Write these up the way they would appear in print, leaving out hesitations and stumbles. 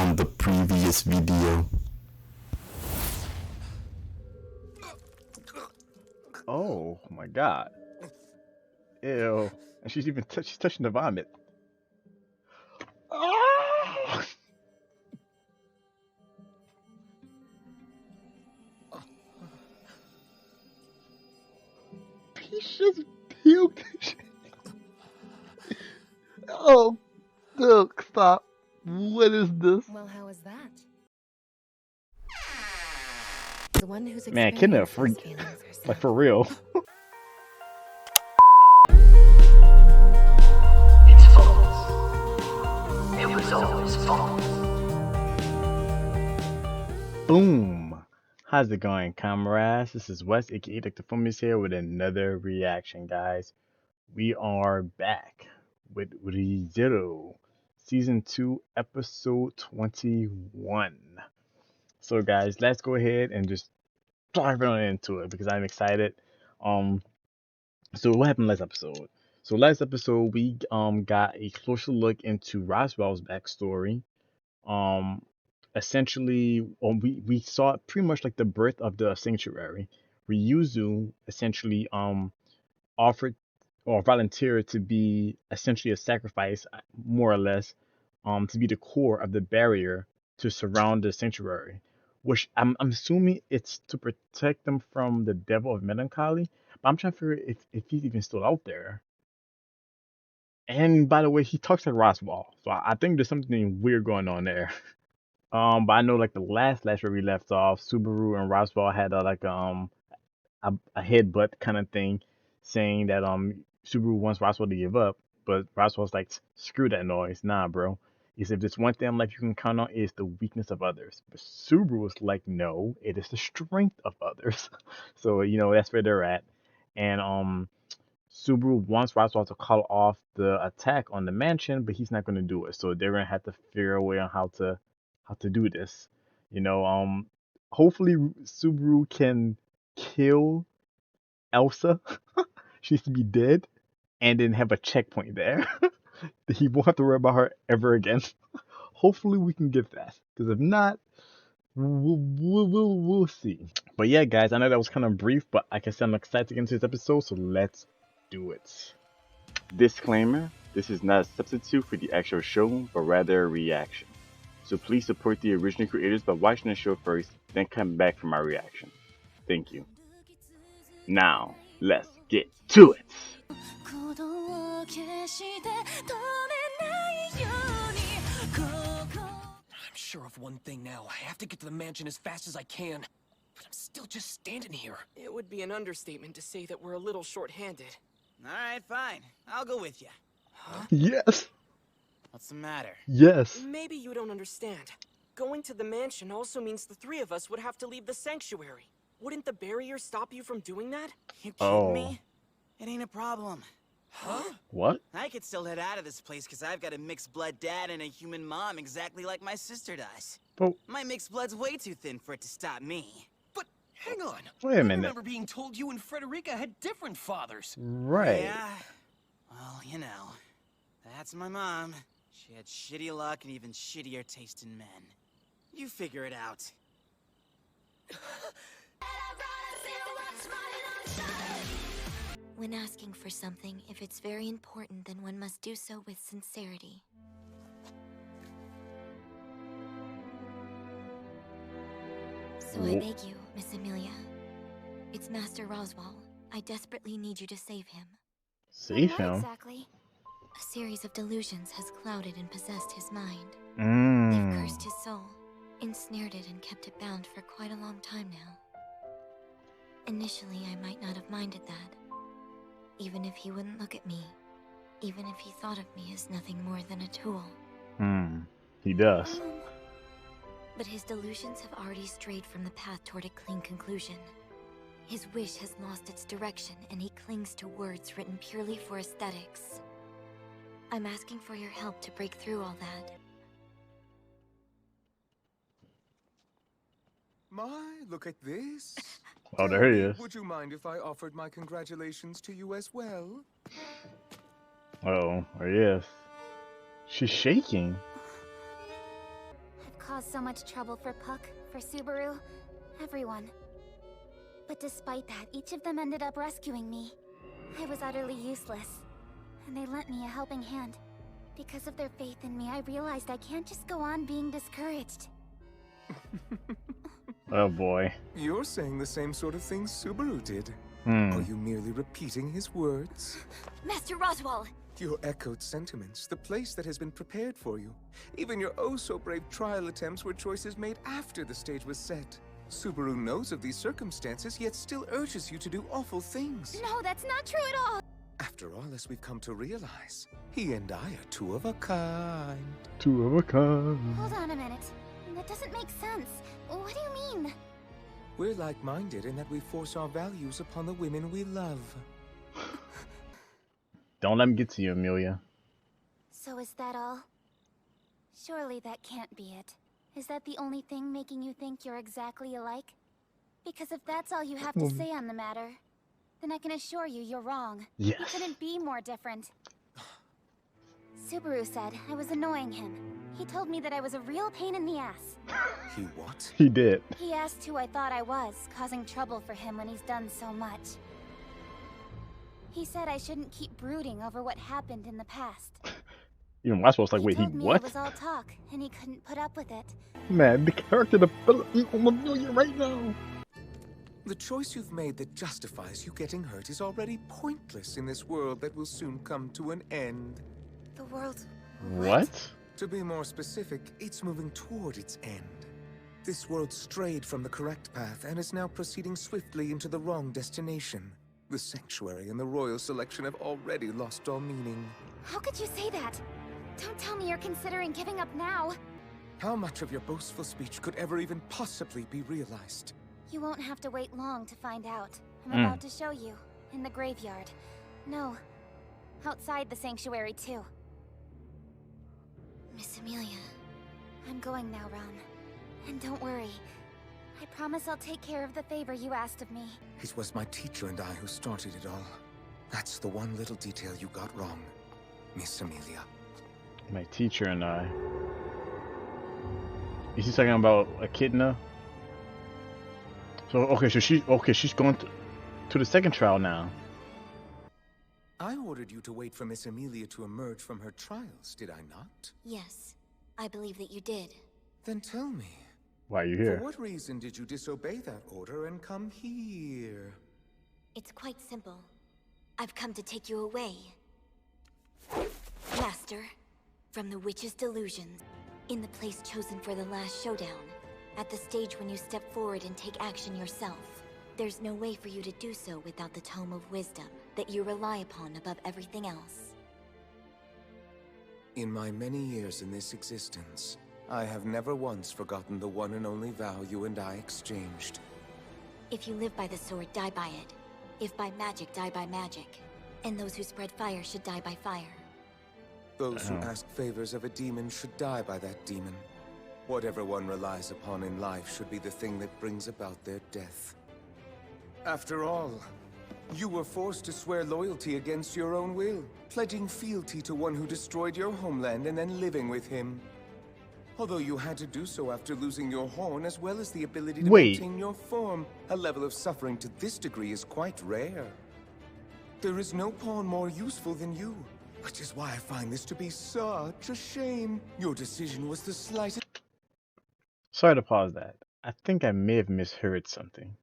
from the previous video. Oh my god. Ew. And she's even she's touching the vomit. Oh! Peach just puked. Oh, look, stop. What is this? Well, how is that? The one who's Man, kid a experienced those freak. feelings herself. Like, for real. It's false. It was always false. Boom. How's it going, comrades? This is Wes, aka Dr. Fumis here with another reaction, guys. We are back with ReZero, Season 2, Episode 21. So, guys, let's go ahead and just dive right into it because I'm excited. So what happened last episode? So last episode we got a closer look into Roswell's backstory. Um, Essentially, we saw pretty much like the birth of the sanctuary. Ryuzu essentially offered or volunteered to be essentially a sacrifice, more or less, to be the core of the barrier to surround the sanctuary, which I'm assuming it's to protect them from the devil of melancholy. But I'm trying to figure if he's even still out there. And by the way, he talks like Roswell, so I think there's something weird going on there. But I know like the last where we left off, Subaru and Roswell had a headbutt kind of thing, saying that Subaru wants Roswell to give up, but Roswell's like, screw that noise, nah, bro. He said, if there's one thing in life you can count on, is the weakness of others. But Subaru was like, no, it is the strength of others. So that's where they're at, and Subaru wants Roswell to call off the attack on the mansion, but he's not going to do it. So they're going to have to figure a way on how to do this. Hopefully Subaru can kill Elsa. She needs to be dead, and then have a checkpoint there. He won't have to worry about her ever again. Hopefully we can get that, because if not, we'll see. But yeah, guys, I know that was kind of brief, but like I said, I'm excited to get into this episode, so let's do it. Disclaimer: this is not a substitute for the actual show, but rather a reaction. So please support the original creators by watching the show first, then come back for my reaction. Thank you. Now, let's get to it. I'm sure of one thing now. I have to get to the mansion as fast as I can. But I'm still just standing here. It would be an understatement to say that we're a little short-handed. Alright, fine. I'll go with you. Huh? Yes. What's the matter? Yes. Maybe you don't understand. Going to the mansion also means the three of us would have to leave the sanctuary. Wouldn't the barrier stop you from doing that? You kidding me? It ain't a problem. Huh? What? I could still head out of this place because I've got a mixed blood dad and a human mom exactly like my sister does. Oh. My mixed blood's way too thin for it to stop me. But hang on. Wait a minute. I remember being told you and Frederica had different fathers. Right. Yeah. Well, that's my mom. She had shitty luck and even shittier taste in men. You figure it out. When asking for something, if it's very important, then one must do so with sincerity. So I beg you, Miss Amelia. It's Master Roswell. I desperately need you to save him. Save Not him? exactly. A series of delusions has clouded and possessed his mind. Mm. They've cursed his soul, ensnared it and kept it bound for quite a long time now. Initially, I might not have minded that. Even if he wouldn't look at me. Even if he thought of me as nothing more than a tool. He does. But his delusions have already strayed from the path toward a clean conclusion. His wish has lost its direction, and he clings to words written purely for aesthetics. I'm asking for your help to break through all that. My, look at this. Oh, there he Tell me, is. Would you mind if I offered my congratulations to you as well? Oh, yes. She's shaking. I've caused so much trouble for Puck, for Subaru, everyone. But despite that, each of them ended up rescuing me. I was utterly useless, and they lent me a helping hand. Because of their faith in me, I realized I can't just go on being discouraged. Oh boy. You're saying the same sort of things Subaru did. Hmm. Are you merely repeating his words? Master Roswell! Your echoed sentiments, the place that has been prepared for you. Even your oh-so-brave trial attempts were choices made after the stage was set. Subaru knows of these circumstances, yet still urges you to do awful things. No, that's not true at all! After all, as we've come to realize, he and I are two of a kind. Two of a kind. Hold on a minute. That doesn't make sense. What do you mean? We're like-minded in that we force our values upon the women we love. Don't let him get to you, Amelia. So is that all? Surely that can't be it. Is that the only thing making you think you're exactly alike? Because if that's all you have to say on the matter, then I can assure you you're wrong. Yes. You couldn't be more different. Subaru said I was annoying him. He told me that I was a real pain in the ass. He what? He did. He asked who I thought I was, causing trouble for him when he's done so much. He said I shouldn't keep brooding over what happened in the past. Even Roswell was like, wait, he told me what? It was all talk, and he couldn't put up with it. Man, the character development on Amelia right now. The choice you've made that justifies you getting hurt is already pointless in this world that will soon come to an end. The world... What? To be more specific, it's moving toward its end. This world strayed from the correct path and is now proceeding swiftly into the wrong destination. The Sanctuary and the Royal Selection have already lost all meaning. How could you say that? Don't tell me you're considering giving up now. How much of your boastful speech could ever even possibly be realized? You won't have to wait long to find out. I'm about to show you. In the graveyard. No. Outside the Sanctuary, too. Miss Amelia. I'm going now, Ron. And don't worry. I promise I'll take care of the favor you asked of me. It was my teacher and I who started it all. That's the one little detail you got wrong, Miss Amelia. My teacher and I. Is he talking about Echidna? So okay, so she's going to the second trial now. I ordered you to wait for Miss Amelia to emerge from her trials, did I not? Yes. I believe that you did. Then tell me. Why are you here? For what reason did you disobey that order and come here? It's quite simple. I've come to take you away. Master, from the witch's delusions, in the place chosen for the last showdown, at the stage when you step forward and take action yourself. There's no way for you to do so without the Tome of Wisdom that you rely upon above everything else. In my many years in this existence, I have never once forgotten the one and only vow you and I exchanged. If you live by the sword, die by it. If by magic, die by magic. And those who spread fire should die by fire. Those who ask favors of a demon should die by that demon. Whatever one relies upon in life should be the thing that brings about their death. After all, you were forced to swear loyalty against your own will, pledging fealty to one who destroyed your homeland and then living with him. Although you had to do so after losing your horn as well as the ability to maintain your form, a level of suffering to this degree is quite rare. There is no pawn more useful than you, which is why I find this to be such a shame. Your decision was the slightest... Sorry to pause that. I think I may have misheard something.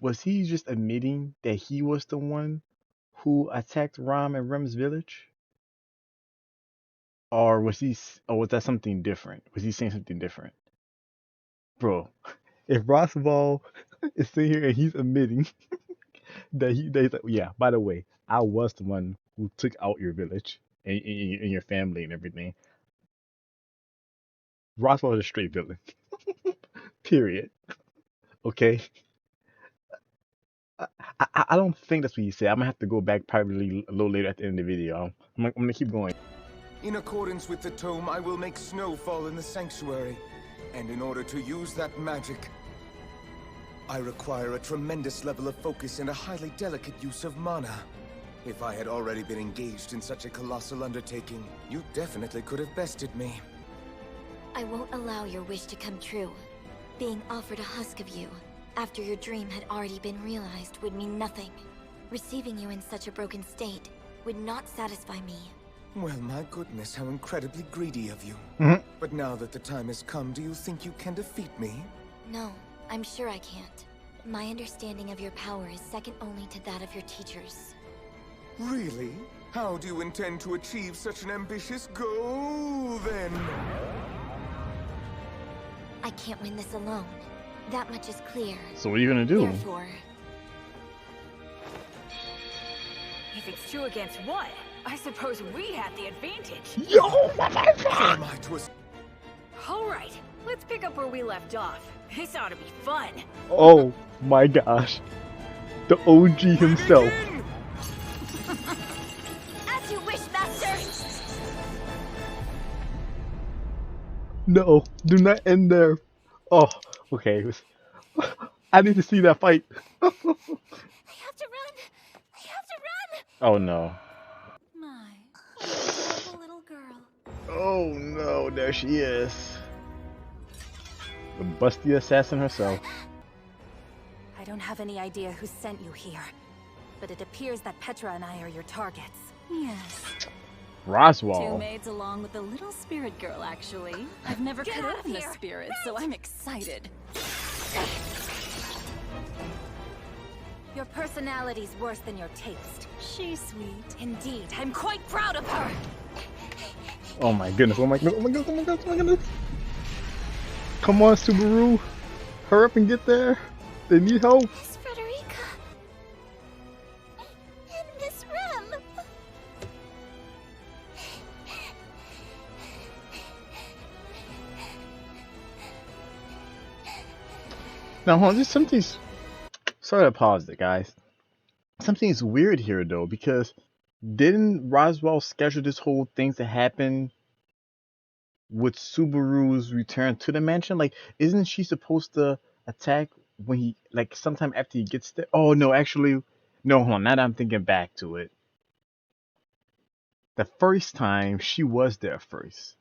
Was he just admitting that he was the one who attacked Ram and Rem's village? Or was that something different? Was he saying something different? Bro, if Roswell is sitting here and he's admitting that he's like, yeah, by the way, I was the one who took out your village and your family and everything. Roswell is a straight villain. Period. Okay? I don't think that's what he said. I'm gonna have to go back probably a little later at the end of the video. I'm gonna keep going. In accordance with the tome, I will make snow fall in the sanctuary. And in order to use that magic, I require a tremendous level of focus and a highly delicate use of mana. If I had already been engaged in such a colossal undertaking, you definitely could have bested me. I won't allow your wish to come true. Being offered a husk of you, after your dream had already been realized, would mean nothing. Receiving you in such a broken state would not satisfy me. Well, my goodness, how incredibly greedy of you. But now that the time has come, do you think you can defeat me? No, I'm sure I can't. My understanding of your power is second only to that of your teachers. Really? How do you intend to achieve such an ambitious goal, then? I can't win this alone. That much is clear. So what are you gonna do? Therefore, If it's 2 against 1, I suppose we have the advantage. Yo, what the fuck? Am I to as- Alright, let's pick up where we left off. This ought to be fun. Oh my gosh. The OG himself. as you wish, Master! No, do not end there. Oh, okay. I need to see that fight. I have to run! I have to run! Oh no. My adorable little girl. Oh no, there she is. The busty assassin herself. I don't have any idea who sent you here, but it appears that Petra and I are your targets. Yes. Two Roswell. maids along with the little spirit girl, actually. I've never Get cut out of open a here. spirit, so I'm excited. Your personality's worse than your taste. She's sweet. Indeed, I'm quite proud of her! Oh my goodness, oh my goodness, oh my goodness, oh my goodness, oh my goodness. Come on, Subaru. Hurry up and get there. They need help. Miss Frederica. And Miss Rem. Now, hold on, just something's... Sorry to pause it, guys. Something's weird here, though, because didn't Roswell schedule this whole thing to happen with Subaru's return to the mansion? Like, isn't she supposed to attack when he, like, sometime after he gets there? Oh, no, actually, no, hold on, now that I'm thinking back to it. The first time, she was there first.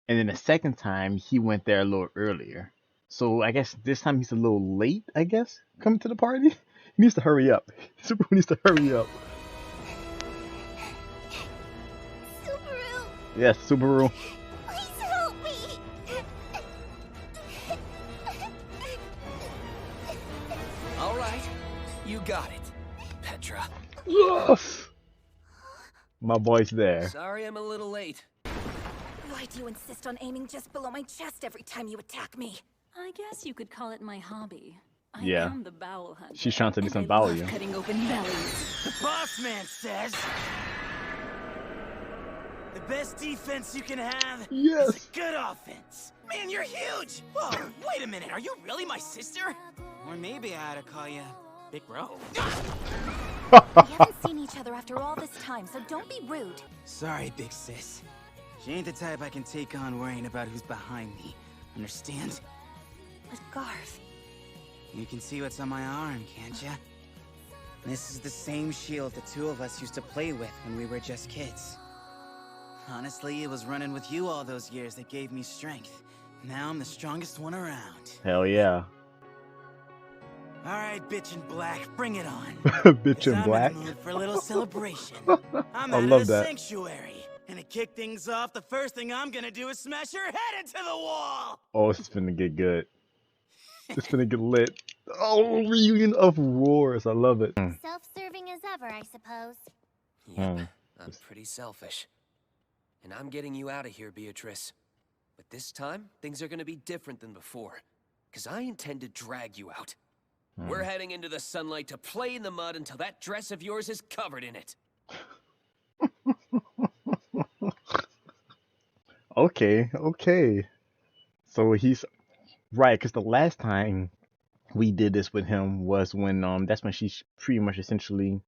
And then the second time, he went there a little earlier. So I guess this time he's a little late, I guess, coming to the party. He needs to hurry up. Subaru needs to hurry up. Subaru, Yes, Subaru. please help me. Alright, you got it, Petra. Yes! My boy's there. Sorry I'm a little late. Why do you insist on aiming just below my chest every time you attack me? I guess you could call it my hobby. I Yeah. am the bowel hunter. She's trying to and I disembowel love you. cutting open bellies. The boss man says... The best defense you can have is Yes! a good offense. Man, you're huge! Whoa, wait a minute, are you really my sister? Or maybe I ought to call you Big Bro. We haven't seen each other after all this time, so don't be rude. Sorry, big sis. She ain't the type I can take on worrying about who's behind me. Understand? But Garth, You can see what's on my arm, can't ya? This is the same shield the two of us used to play with when we were just kids. Honestly, it was running with you all those years that gave me strength. Now I'm the strongest one around. Hell yeah. Alright, bitch in black, bring it on. Bitch 'Cause in I'm black. in the mood for a little celebration. I'm I out love of the that. sanctuary. And to kick things off, the first thing I'm gonna do is smash her head into the wall! Oh, it's finna get good. It's finna get lit. Oh, reunion of wars. I love it. Self-serving as ever, I suppose. Yep, I'm pretty selfish. And I'm getting you out of here, Beatrice. But this time, things are gonna be different than before. Because I intend to drag you out. We're heading into the sunlight to play in the mud until that dress of yours is covered in it. Okay, okay. So he's right, because the last time we did this with him was when that's when she pretty much essentially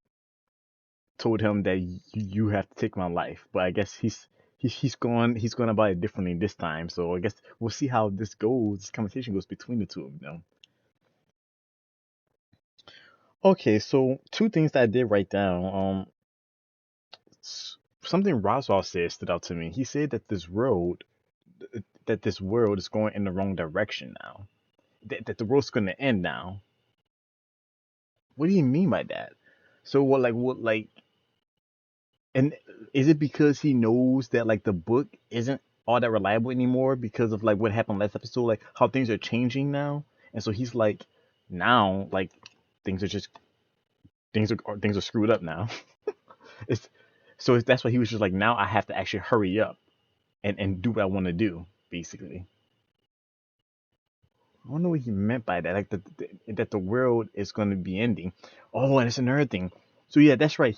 told him that you have to take my life. But I guess he's going about it differently this time. So I guess we'll see how this goes. This conversation goes between the two of them. Okay, so two things that I did write down. Something Roswell said stood out to me. He said that this road, that this world is going in the wrong direction now. That the world's gonna end now. What do you mean by that? So what, and is it because he knows that like the book isn't all that reliable anymore because of like what happened last episode, like how things are changing now, and so he's like, now like things are just things are screwed up now. it's that's why he was just like, now I have to actually hurry up and do what I want to do, basically. I don't know what he meant by that, like that the world is going to be ending. Oh, and it's another thing. So yeah, that's right.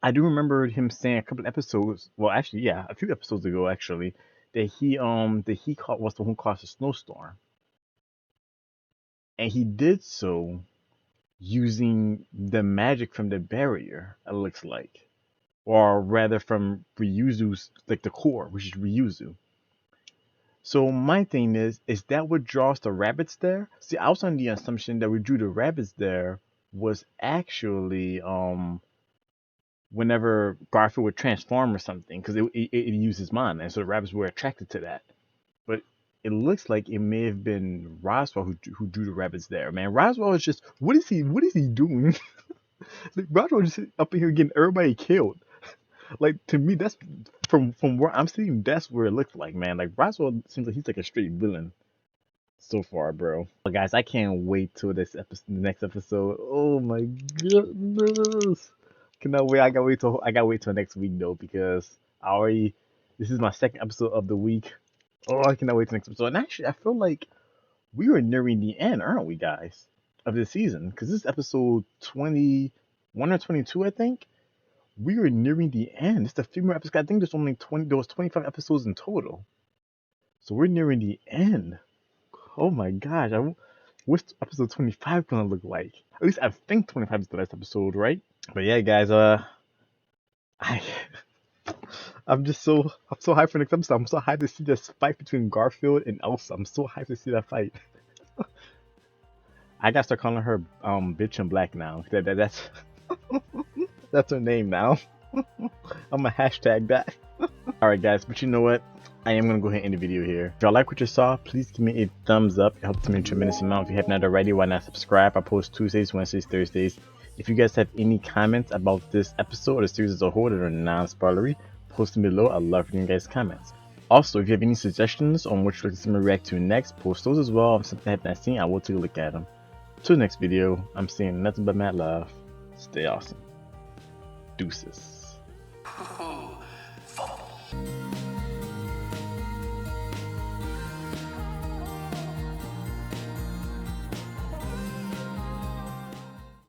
I do remember him saying a couple episodes, well, actually, yeah, a few episodes ago, actually, that he caught was the one who caused a snowstorm, and he did so using the magic from the barrier. It looks like, or rather, from Ryuzu's, like the core, which is Ryuzu. So my thing is that what draws the rabbits there? See, I was under the assumption that we drew the rabbits there was actually whenever Garfield would transform or something, because it used his mind, and so the rabbits were attracted to that. But it looks like it may have been Roswell who drew the rabbits there. Man, Roswell is just, what is he doing? Like, Roswell just up in here getting everybody killed. Like, to me, that's from where I'm sitting, that's where it looks like, man. Like, Roswell seems like he's like a straight villain so far, bro. But guys, I can't wait till the next episode. Oh my goodness. Cannot wait. I gotta wait till next week though, because this is my second episode of the week. Oh, I cannot wait till next episode. And actually, I feel like we are nearing the end, aren't we, guys, of this season? Because this is episode 21 or 22, I think. We are nearing the end. It's the few more episodes. I think there's only 20. There was 25 episodes in total. So we're nearing the end. Oh my gosh! What's episode 25 gonna look like? At least I think 25 is the last episode, right? But yeah, guys. I'm so hyped for next episode. I'm so hyped to see this fight between Garfield and Elsa. I'm so hyped to see that fight. I gotta start calling her bitch in black now. That's that's her name now. I'm gonna hashtag that. Alright guys, but you know what? I am gonna go ahead and end the video here. If y'all like what you saw, please give me a thumbs up. It helps me a tremendous amount. If you have not already, why not subscribe? I post Tuesdays, Wednesdays, Thursdays. If you guys have any comments about this episode or the series as a whole that are non-spoilery, post them below. I love reading guys' comments. Also, if you have any suggestions on which you'd like to see me react to next, post those as well. If something I have not seen, I will take a look at them. Till the next video, I'm saying nothing but mad love. Stay awesome. Deuces.